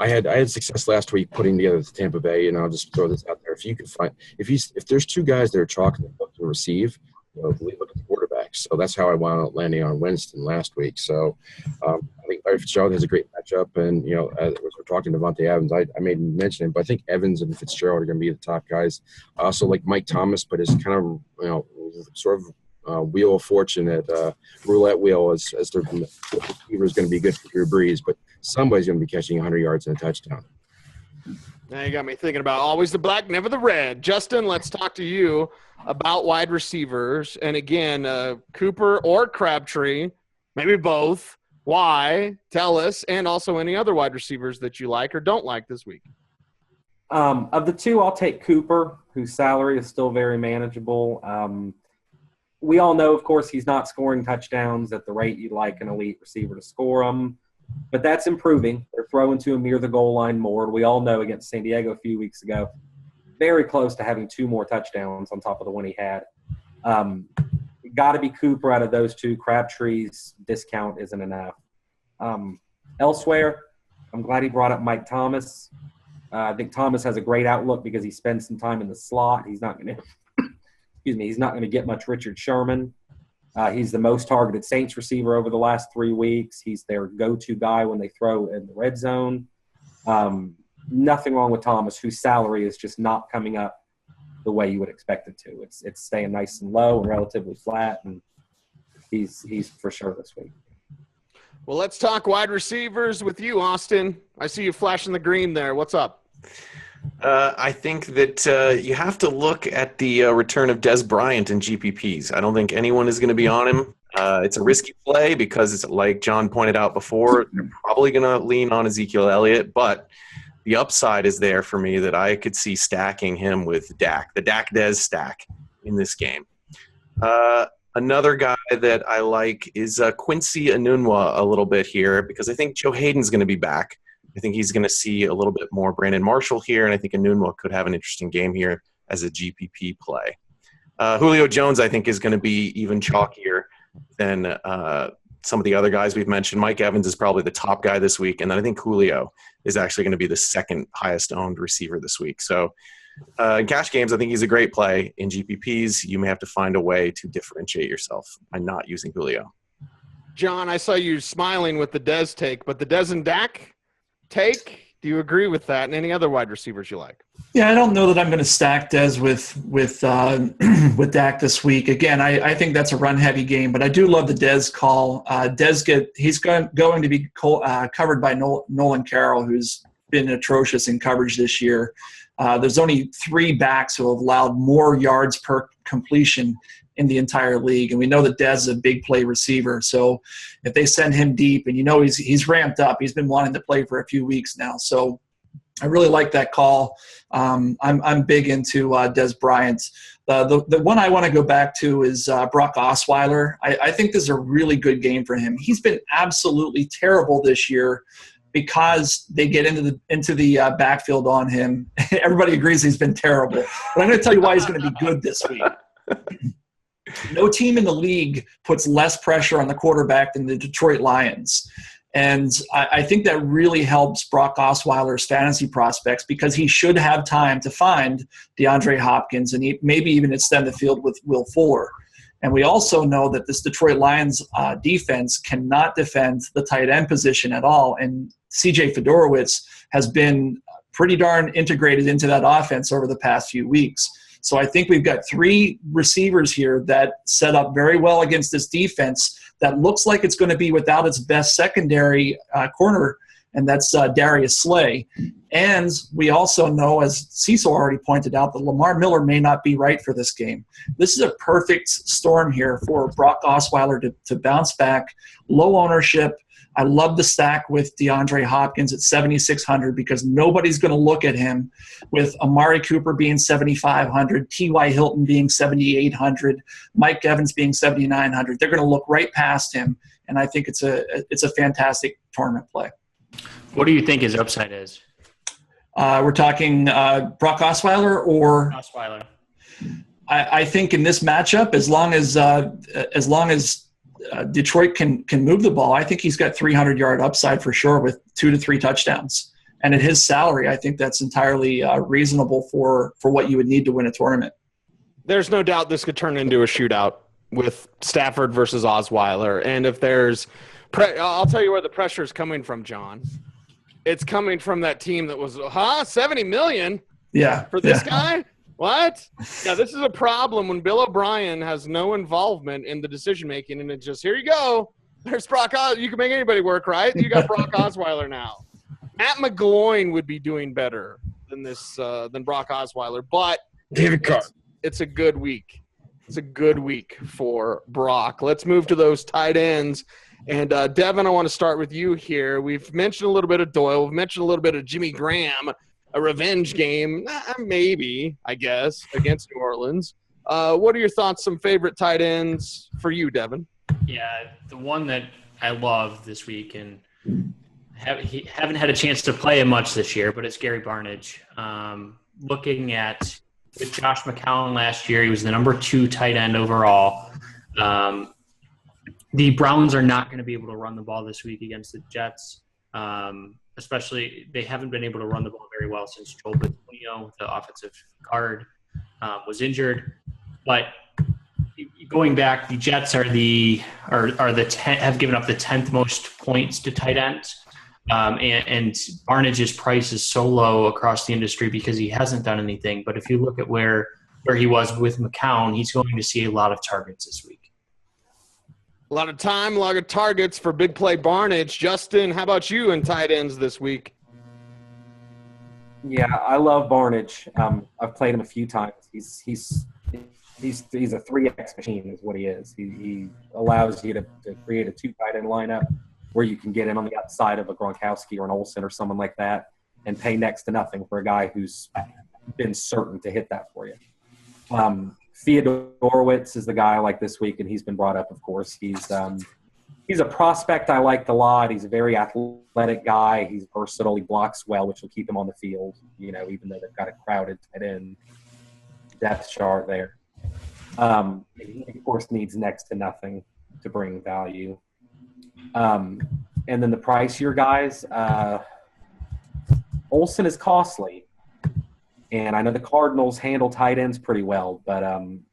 I had success last week putting together the Tampa Bay, and I'll just throw this out there. If you can find if there's two guys that are chalk and look to receive, look at the quarterbacks. So that's how I wound up landing on Winston last week. So I think think Larry Fitzgerald has a great matchup. And, as we're talking to Davante Adams, I made mention him, but I think Evans and Fitzgerald are going to be the top guys. I also like Mike Thomas, but his kind of, sort of wheel of fortune at roulette wheel as their receiver is going to be good for Drew Brees, but somebody's going to be catching 100 yards and a touchdown. Now you got me thinking about always the black, never the red. Justin, let's talk to you about wide receivers. And again, Cooper or Crabtree, maybe both. Why? Tell us. And also any other wide receivers that you like or don't like this week. Of the two, I'll take Cooper, whose salary is still very manageable. We all know, of course, he's not scoring touchdowns at the rate you'd like an elite receiver to score them. But that's improving. They're throwing to him near the goal line more. We all know against San Diego a few weeks ago, very close to having 2 more touchdowns on top of the one he had. Got to be Cooper out of those two. Crabtree's discount isn't enough. Elsewhere, I'm glad he brought up Mike Thomas. I think Thomas has a great outlook because he spends some time in the slot. He's not going to he's not going to get much Richard Sherman. He's the most targeted Saints receiver over the last 3 weeks. He's their go-to guy when they throw in the red zone. Nothing wrong with Thomas, whose salary is just not coming up the way you would expect it to. It's staying nice and low and relatively flat, and he's for sure this week. Well, let's talk wide receivers with you, Austin. I see you flashing the green there. What's up? I think that you have to look at the return of Des Bryant in GPPs. I don't think anyone is going to be on him. It's a risky play because, it's like John pointed out before, they're probably going to lean on Ezekiel Elliott, but the upside is there for me that I could see stacking him with Dak, the Dak-Des stack in this game. Another guy that I like is Quincy Enunwa a little bit here because I think Joe Hayden's going to be back. I think he's going to see a little bit more Brandon Marshall here, and I think Enunwa could have an interesting game here as a GPP play. Julio Jones, I think, is going to be even chalkier than some of the other guys we've mentioned. Mike Evans is probably the top guy this week, and then I think Julio is actually going to be the second highest owned receiver this week. So in cash games, I think he's a great play. In GPPs, you may have to find a way to differentiate yourself by not using Julio. John, I saw you smiling with the Dez take, but the Dez and Dak take, do you agree with that? And any other wide receivers you like? Yeah, I don't know that I'm going to stack Dez with Dak this week. Again, I think that's a run-heavy game, but I do love the Dez call. He's going to be covered by Nolan Carroll, who's been atrocious in coverage this year. There's only 3 backs who have allowed more yards per completion in the entire league, and we know that Dez is a big play receiver. So if they send him deep, and he's ramped up, he's been wanting to play for a few weeks now. So I really like that call. I'm big into Des Bryant. The one I want to go back to is Brock Osweiler. I think this is a really good game for him. He's been absolutely terrible this year because they get into the backfield on him. Everybody agrees he's been terrible. But I'm going to tell you why he's going to be good this week. No team in the league puts less pressure on the quarterback than the Detroit Lions. And I think that really helps Brock Osweiler's fantasy prospects because he should have time to find DeAndre Hopkins and maybe even extend the field with Will Fuller. And we also know that this Detroit Lions defense cannot defend the tight end position at all. And C.J. Fedorowicz has been pretty darn integrated into that offense over the past few weeks. So I think we've got 3 receivers here that set up very well against this defense that looks like it's going to be without its best secondary corner, and that's Darius Slay. And we also know, as Cecil already pointed out, that Lamar Miller may not be right for this game. This is a perfect storm here for Brock Osweiler to bounce back. Low ownership. I love the stack with DeAndre Hopkins at 7,600 because nobody's going to look at him with Amari Cooper being 7,500, T.Y. Hilton being 7,800, Mike Evans being 7,900. They're going to look right past him, and I think it's a fantastic tournament play. What do you think his upside is? We're talking Brock Osweiler or Osweiler. I think in this matchup, as long as Detroit can move the ball, I think he's got 300-yard upside for sure with 2 to 3 touchdowns. And at his salary, I think that's entirely reasonable for what you would need to win a tournament. There's no doubt this could turn into a shootout with Stafford versus Osweiler. And if there's I'll tell you where the pressure is coming from, John. It's coming from that team that was, $70 million for this guy? What? Yeah, this is a problem when Bill O'Brien has no involvement in the decision-making, and it's just, here you go. There's Brock Osweiler. You can make anybody work, right? You got Brock Osweiler now. Matt McGloin would be doing better than Brock Osweiler, but David Carr. It's a good week. It's a good week for Brock. Let's move to those tight ends. And, Devin, I want to start with you here. We've mentioned a little bit of Doyle. We've mentioned a little bit of Jimmy Graham, a revenge game, maybe, I guess, against New Orleans. What are your thoughts, some favorite tight ends for you, Devin? Yeah, the one that I love this week, and haven't had a chance to play him much this year, but it's Gary Barnidge. Looking at with Josh McCown last year, he was the number 2 tight end overall. The Browns are not going to be able to run the ball this week against the Jets. Especially, they haven't been able to run the ball very well since Joel Bitonio, the offensive guard, was injured. But going back, the Jets have given up the 10th most points to tight ends. And Barnage's price is so low across the industry because he hasn't done anything. But if you look at where he was with McCown, he's going to see a lot of targets this week. A lot of time, a lot of targets for big play Barnidge. Justin, how about you in tight ends this week? Yeah, I love Barnidge. I've played him a few times. He's a 3X machine is what he is. He allows you to create a 2 tight end lineup where you can get in on the outside of a Gronkowski or an Olsen or someone like that and pay next to nothing for a guy who's been certain to hit that for you. Theodorowitz is the guy I like this week, and he's been brought up, of course. He's a prospect I liked a lot. He's a very athletic guy. He's versatile. He blocks well, which will keep him on the field, even though they've got a crowded tight end depth chart there. He, of course, needs next to nothing to bring value. And then the pricier guys, Olsen is costly. And I know the Cardinals handle tight ends pretty well, but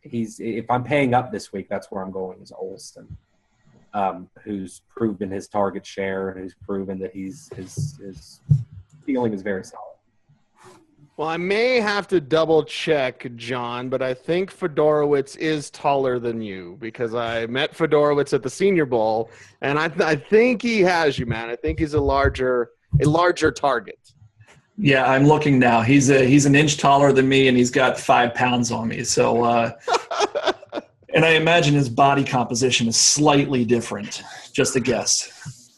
if I'm paying up this week, that's where I'm going is Olsen, who's proven his target share and who's proven that his ceiling is very solid. Well, I may have to double check, John, but I think Fedorowicz is taller than you because I met Fedorowicz at the Senior Bowl, and I think he has you, man. I think he's a larger target. Yeah, I'm looking now. He's an inch taller than me, and he's got 5 pounds on me. So, and I imagine his body composition is slightly different. Just a guess.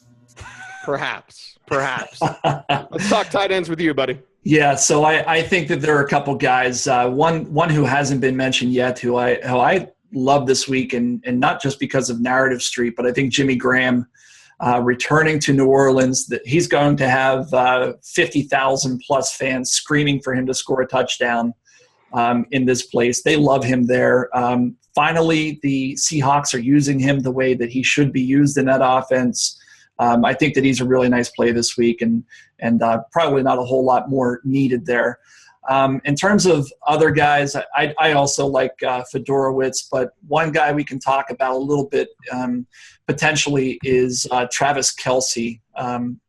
Perhaps. Let's talk tight ends with you, buddy. Yeah, so I think that there are a couple guys. One who hasn't been mentioned yet, who I love this week, and not just because of Narrative Street, but I think Jimmy Graham. Returning to New Orleans, that he's going to have 50,000 plus fans screaming for him to score a touchdown in this place. They love him there. Finally, the Seahawks are using him the way that he should be used in that offense. I think that he's a really nice play this week, and probably not a whole lot more needed there. In terms of other guys, I also like Fedorowicz, but one guy we can talk about a little bit potentially is Travis Kelce.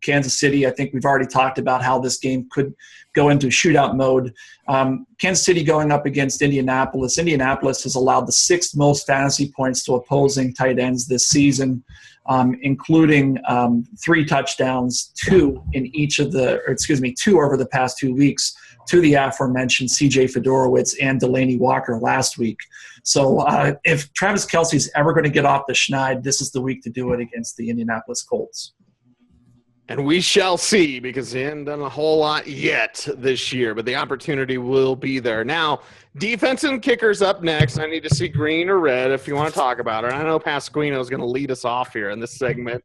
Kansas City, I think we've already talked about how this game could go into shootout mode. Kansas City going up against Indianapolis. Indianapolis has allowed the 6th most fantasy points to opposing tight ends this season, including 3 touchdowns, 2 over the past 2 weeks to the aforementioned C.J. Fedorowicz and Delaney Walker last week. So if Travis Kelce's ever going to get off the schneid, this is the week to do it against the Indianapolis Colts. And we shall see, because he hasn't done a whole lot yet this year, but the opportunity will be there. Now, defense and kickers up next. I need to see green or red if you want to talk about it. I know Pasquino is going to lead us off here in this segment.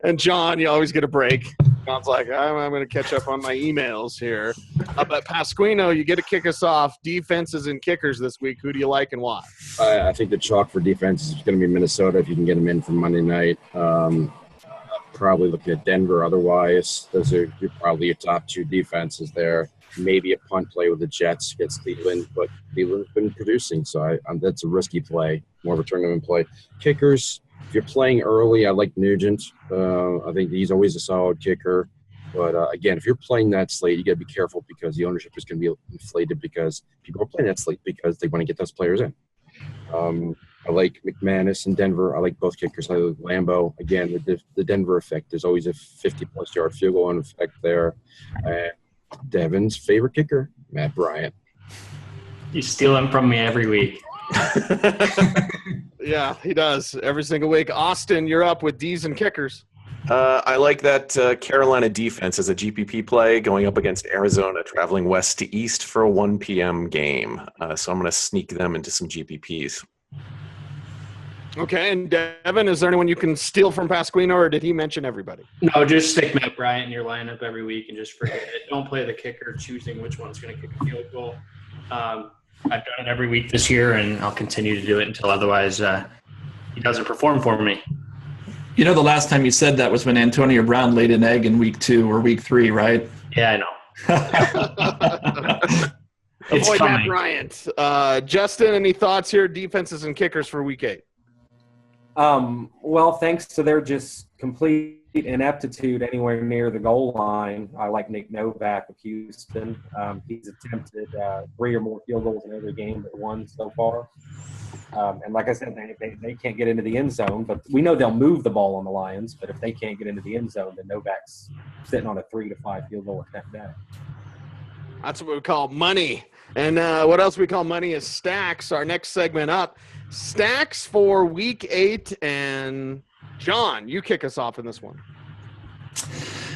And, John, you always get a break. John's like, I'm going to catch up on my emails here. But, Pasquino, you get to kick us off. Defenses and kickers this week. Who do you like and why? I think the chalk for defense is going to be Minnesota if you can get them in for Monday night. Probably looking at Denver otherwise. Those are probably your top 2 defenses there. Maybe a punt play with the Jets against Cleveland, but Cleveland's been producing, so that's a risky play, more of a tournament play. Kickers, If you're playing early, I like Nugent. I think he's always a solid kicker. But, again, if you're playing that slate, you got to be careful because the ownership is going to be inflated because people are playing that slate because they want to get those players in. I like McManus in Denver. I like both kickers. I like Lambeau. Again, the Denver effect. There's always a 50-plus yard field goal effect there. Devin's favorite kicker, Matt Bryant. You steal him from me every week. Yeah, he does every single week. Austin, you're up with D's and kickers. I like that Carolina defense as a GPP play going up against Arizona, traveling west to east for a 1 p.m. game. So I'm going to sneak them into some GPPs. Okay, and Devin, is there anyone you can steal from Pasquino, or did he mention everybody? No, just stick Matt Bryant in your lineup every week and just forget it. Don't play the kicker choosing which one's going to kick a field goal. I've done it every week this year, and I'll continue to do it until otherwise he doesn't perform for me. You know, the last time you said that was when Antonio Brown laid an egg in week 2 or week 3, right? Yeah, I know. It's Avoid coming. Matt Bryant. Justin, any thoughts here? Defenses and kickers for week 8. Well, thanks to their just complete ineptitude anywhere near the goal line, I like Nick Novak of Houston. He's attempted 3 or more field goals in every game but 1 so far. And like I said, they can't get into the end zone, but we know they'll move the ball on the Lions. But if they can't get into the end zone, then Novak's sitting on a 3 to 5 field goal attempt day. That's what we call money. And what else we call money is stacks. Our next segment up. Stacks for week 8. And John, you kick us off in this one.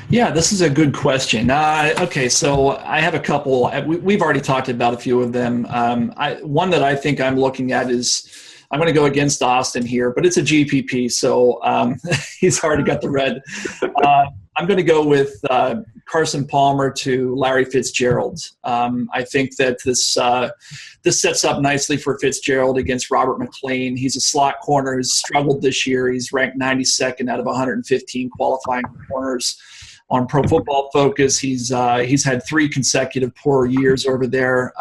Yeah, this is a good question. Okay, so I have a couple. We've already talked about a few of them. One that I think I'm looking at is I'm going to go against Austin here, but it's a GPP, so he's already got the red. I'm going to go with Carson Palmer to Larry Fitzgerald. I think that this sets up nicely for Fitzgerald against Robert McClain. He's a slot corner who's struggled this year. He's ranked 92nd out of 115 qualifying corners on Pro Football Focus. He's had 3 consecutive poor years over there.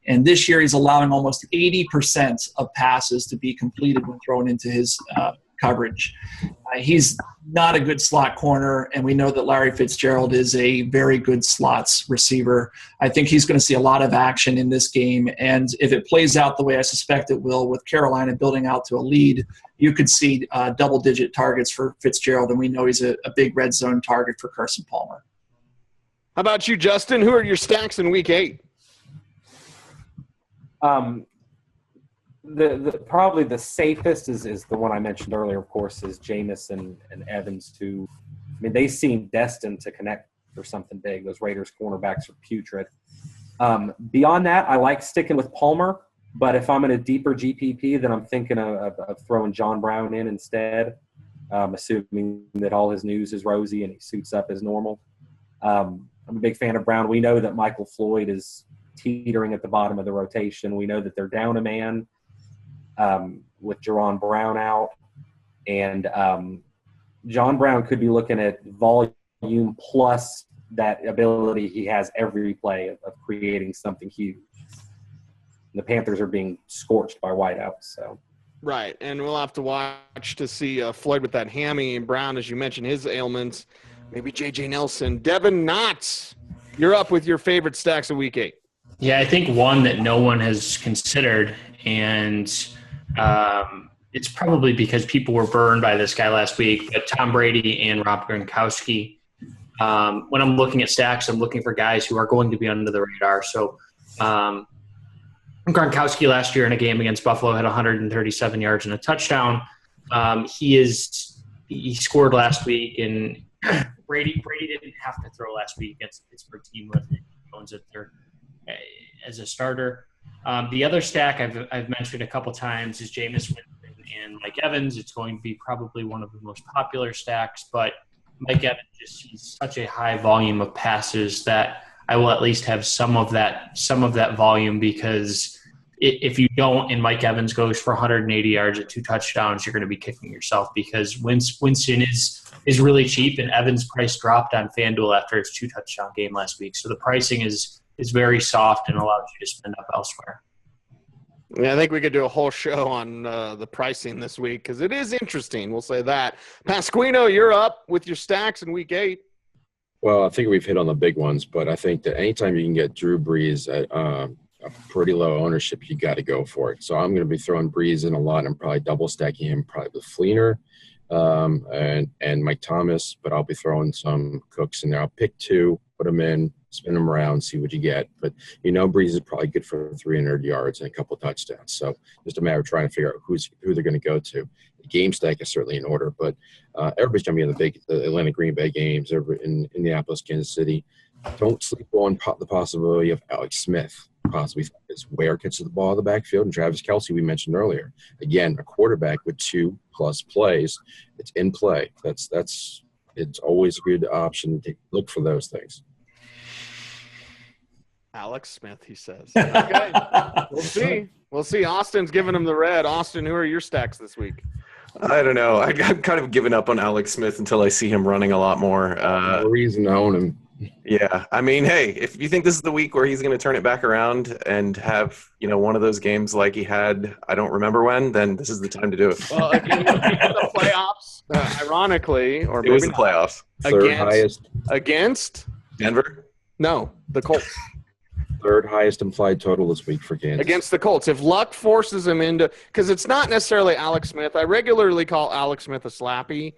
And this year he's allowing almost 80% of passes to be completed when thrown into his coverage. He's not a good slot corner, and we know that Larry Fitzgerald is a very good slots receiver. I think he's going to see a lot of action in this game, and if it plays out the way I suspect it will, with Carolina building out to a lead, you could see double-digit targets for Fitzgerald, and we know he's a big red zone target for Carson Palmer. How about you, Justin? Who are your stacks in week 8? Probably the safest is the one I mentioned earlier, of course, is Jameis and Evans too. I mean, they seem destined to connect for something big. Those Raiders cornerbacks are putrid. Beyond that, I like sticking with Palmer, but if I'm in a deeper GPP, then I'm thinking of throwing John Brown in instead, assuming that all his news is rosy and he suits up as normal. I'm a big fan of Brown. We know that Michael Floyd is teetering at the bottom of the rotation. We know that they're down a man with Jerron Brown out. And John Brown could be looking at volume plus that ability he has every play of creating something huge. The Panthers are being scorched by wideouts. So. Right, and we'll have to watch to see Floyd with that hammy, and Brown, as you mentioned, his ailments. Maybe J.J. Nelson. Devin Knotts, you're up with your favorite stacks of week 8. Yeah, I think one that no one has considered, and it's probably because people were burned by this guy last week, but Tom Brady and Rob Gronkowski. When I'm looking at stacks, I'm looking for guys who are going to be under the radar. So Gronkowski last year in a game against Buffalo had 137 yards and a touchdown. He scored last week, and Brady didn't have to throw last week against the Pittsburgh team with Jones as a starter. The other stack I've mentioned a couple times is Jameis Winston and Mike Evans. It's going to be probably one of the most popular stacks, but Mike Evans just sees such a high volume of passes that I will at least have some of that volume, because if you don't and Mike Evans goes for 180 yards and 2 touchdowns, you're going to be kicking yourself, because Winston is really cheap, and Evans' price dropped on FanDuel after his 2-touchdown game last week. So the pricing is very soft and allows you to spend up elsewhere. Yeah, I think we could do a whole show on the pricing this week because it is interesting. We'll say that. Pasquino, you're up with your stacks in week 8. Well, I think we've hit on the big ones, but I think that anytime you can get Drew Brees at a pretty low ownership, you got to go for it. So I'm going to be throwing Brees in a lot and probably double stacking him probably with Fleener and Mike Thomas, but I'll be throwing some Cooks in there. I'll pick 2, put them in, spin them around, see what you get. But Brees is probably good for 300 yards and a couple touchdowns. So just a matter of trying to figure out who they're going to go to. The game stack is certainly in order, but everybody's going to be in the Atlanta Green Bay games, in Indianapolis, Kansas City. Don't sleep on the possibility of Alex Smith possibly is where catches the ball in the backfield, and Travis Kelce we mentioned earlier. Again, a quarterback with 2+ plays, it's in play. It's always a good option to look for those things. Alex Smith, he says. Okay, we'll see. Austin's giving him the red. Austin, who are your stacks this week? I don't know. I'm kind of given up on Alex Smith until I see him running a lot more. No reason to own him. Yeah, I mean, hey, if you think this is the week where he's going to turn it back around and have, one of those games like he had, I don't remember when, then this is the time to do it. Well, again, the playoffs, ironically, or it was the playoffs. Third highest against Denver? No, the Colts. Third highest implied total this week for Kansas. Against the Colts. If luck forces him into – because it's not necessarily Alex Smith. I regularly call Alex Smith a slappy.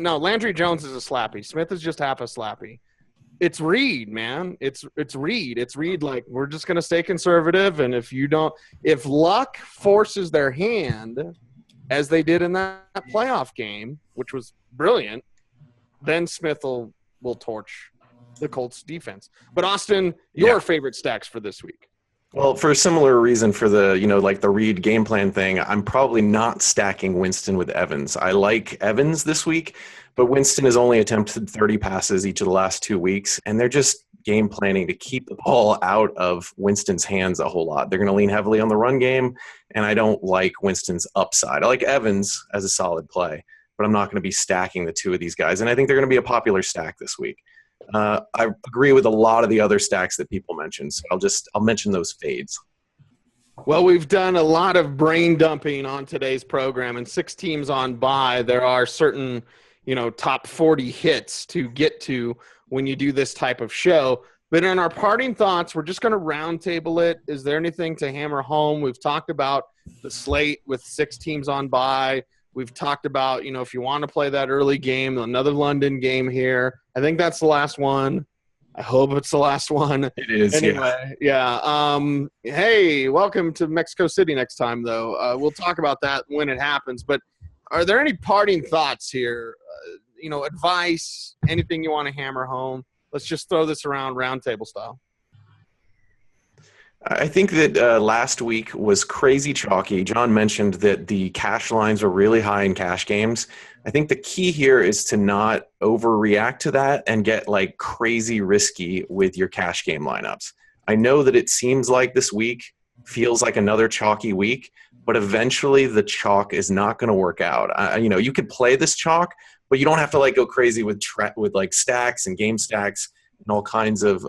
No, Landry Jones is a slappy. Smith is just half a slappy. It's Reed, man. It's Reed. It's Reed. Like, we're just going to stay conservative. And if luck forces their hand, as they did in that playoff game, which was brilliant, then Smith will torch the Colts defense. But Austin, your favorite stacks for this week? Well, for a similar reason for the, like the Reed game plan thing, I'm probably not stacking Winston with Evans. I like Evans this week, but Winston has only attempted 30 passes each of the last 2 weeks, and they're just game planning to keep the ball out of Winston's hands a whole lot. They're going to lean heavily on the run game, and I don't like Winston's upside. I like Evans as a solid play, but I'm not going to be stacking the two of these guys, and I think they're going to be a popular stack this week. I agree with a lot of the other stacks that people mentioned, so I'll mention those fades. Well, we've done a lot of brain dumping on today's program, and 6 teams on bye. There are certain, top 40 hits to get to when you do this type of show. But in our parting thoughts, we're just going to roundtable it. Is there anything to hammer home? We've talked about the slate with 6 teams on bye. We've talked about, if you want to play that early game, another London game here. I think that's the last one. I hope it's the last one. It is, anyway, yeah. Hey, welcome to Mexico City next time, though. We'll talk about that when it happens. But are there any parting thoughts here? Advice, anything you want to hammer home? Let's just throw this around roundtable style. I think that last week was crazy chalky. John mentioned that the cash lines were really high in cash games. I think the key here is to not overreact to that and get crazy risky with your cash game lineups. I know that it seems like this week feels like another chalky week, but eventually the chalk is not going to work out. You could play this chalk, but you don't have to go crazy with stacks and game stacks and all kinds of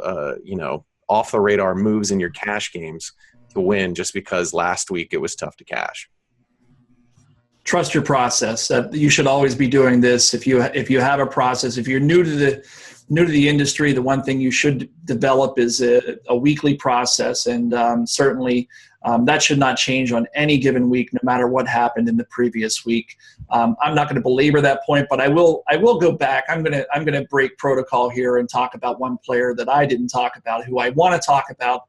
off the radar moves in your cash games to win just because last week it was tough to cash. Trust your process. You should always be doing this. If you have a process, if you're new to the industry, the one thing you should develop is a weekly process, and certainly that should not change on any given week, no matter what happened in the previous week. I'm not going to belabor that point, but I will go back. I'm going to break protocol here and talk about one player that I didn't talk about, who I want to talk about.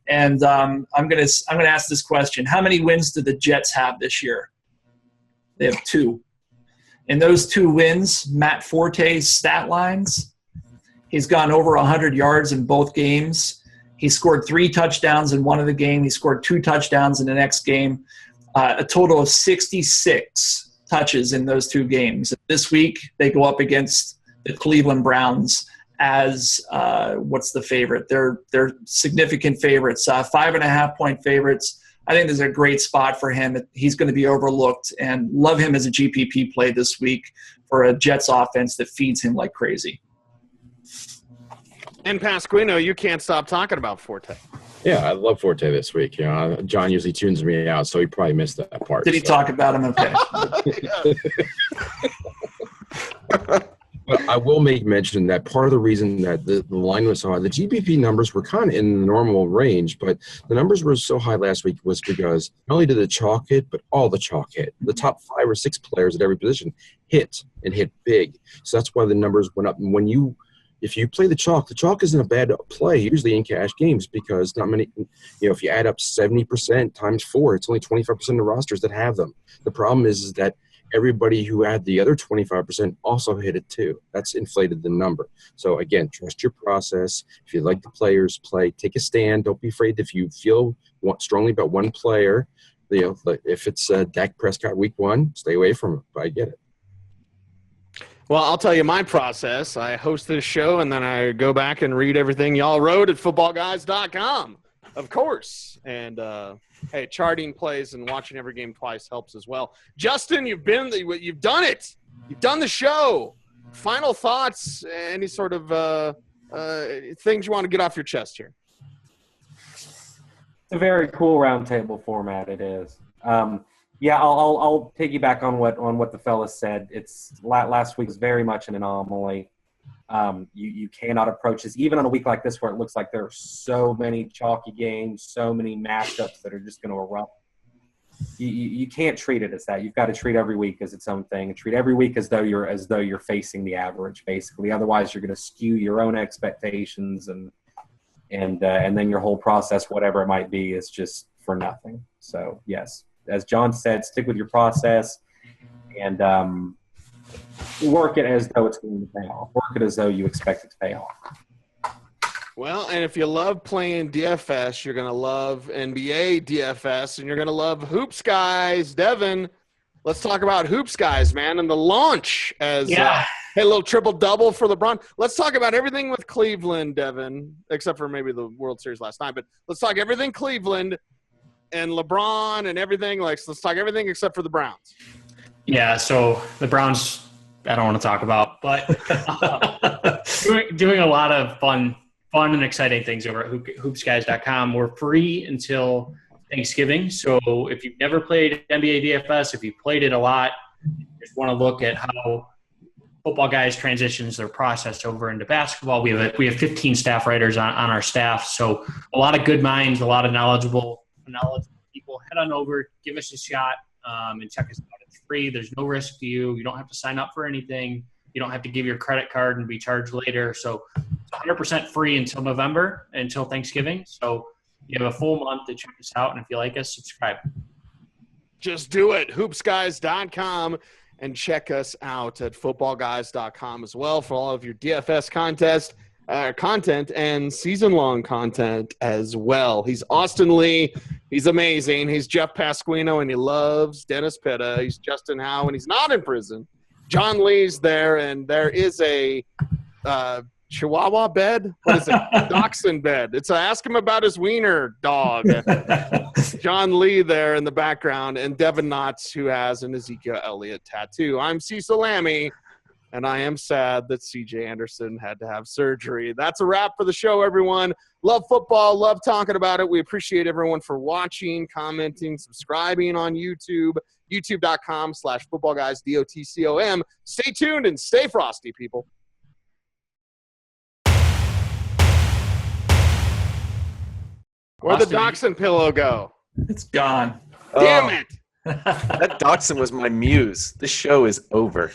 And I'm going to ask this question: how many wins do the Jets have this year? They have 2. In those 2 wins, Matt Forte's stat lines: he's gone over 100 yards in both games. He scored 3 touchdowns in one of the game. He scored 2 touchdowns in the next game. A total of 66 touches in those 2 games. This week, they go up against the Cleveland Browns as what's the favorite? They're significant favorites, 5.5-point favorites. I think this is a great spot for him. He's going to be overlooked, and love him as a GPP play this week for a Jets offense that feeds him like crazy. And Pasquino, you can't stop talking about Forte. Yeah, I love Forte this week. John usually tunes me out, so he probably missed that part. Did he talk about him? Okay. But I will make mention that part of the reason that the line was so high, the GPP numbers were kind of in the normal range, but the numbers were so high last week was because not only did the chalk hit, but all the chalk hit. The top 5 or 6 players at every position hit and hit big. So that's why the numbers went up. And if you play the chalk isn't a bad play usually in cash games because not many, if you add up 70% times 4, it's only 25% of the rosters that have them. The problem is that everybody who had the other 25% also hit it too. That's inflated the number. So again, trust your process. If you like the players, play. Take a stand. Don't be afraid if you feel strongly about one player. If it's Dak Prescott week 1, stay away from it. But I get it. Well, I'll tell you my process. I host this show, and then I go back and read everything y'all wrote at footballguys.com, of course. And, hey, charting plays and watching every game twice helps as well. Justin, you've done it. You've done the show. Final thoughts, any sort of things you want to get off your chest here? It's a very cool roundtable format, it is. Yeah, I'll piggyback on what the fellas said. It's last week was very much an anomaly. You cannot approach this even on a week like this where it looks like there are so many chalky games, so many matchups that are just going to erupt. You can't treat it as that. You've got to treat every week as its own thing and treat every week as though you're facing the average, basically. Otherwise, you're going to skew your own expectations and then your whole process, whatever it might be, is just for nothing. So yes. As John said, stick with your process and work it as though it's going to pay off. Work it as though you expect it to pay off. Well, and if you love playing DFS, you're going to love NBA DFS, and you're going to love Hoops Guys. Devin, let's talk about Hoops Guys, man, and the launch as hey, a little triple-double for LeBron. Let's talk about everything with Cleveland, Devin, except for maybe the World Series last night. But let's talk everything Cleveland and LeBron and everything. Let's talk everything except for the Browns. Yeah, so the Browns I don't want to talk about, but doing a lot of fun and exciting things over at hoopsguys.com. We're free until Thanksgiving. So if you've never played NBA DFS, if you've played it a lot, you just want to look at how Football Guys transitions their process over into basketball. We have 15 staff writers on our staff. So a lot of good minds, a lot of knowledgeable people. Head on over, give us a shot, and check us out. It's free. There's no risk to you. You don't have to sign up for anything. You don't have to give your credit card and be charged later. So it's 100% free until November, until Thanksgiving. So you have a full month to check us out, and if you like us, subscribe. Just do it. Hoopsguys.com, and check us out at footballguys.com as well for all of your DFS content and season-long content as well. He's Austin Lee. He's amazing. He's Jeff Pasquino, and he loves Dennis Pitta. He's Justin Howe, and he's not in prison. John Lee's there, and there is a Chihuahua bed? What is it? Dachshund bed. It's ask him about his wiener dog. John Lee there in the background, and Devin Knotts, who has an Ezekiel Elliott tattoo. I'm Cecil Lammy, and I am sad that C.J. Anderson had to have surgery. That's a wrap for the show, everyone. Love football. Love talking about it. We appreciate everyone for watching, commenting, subscribing on YouTube. YouTube.com/footballguys, DOTCOM. Stay tuned and stay frosty, people. Where'd the Dachshund pillow go? It's gone. Damn it. That Dachshund was my muse. This show is over.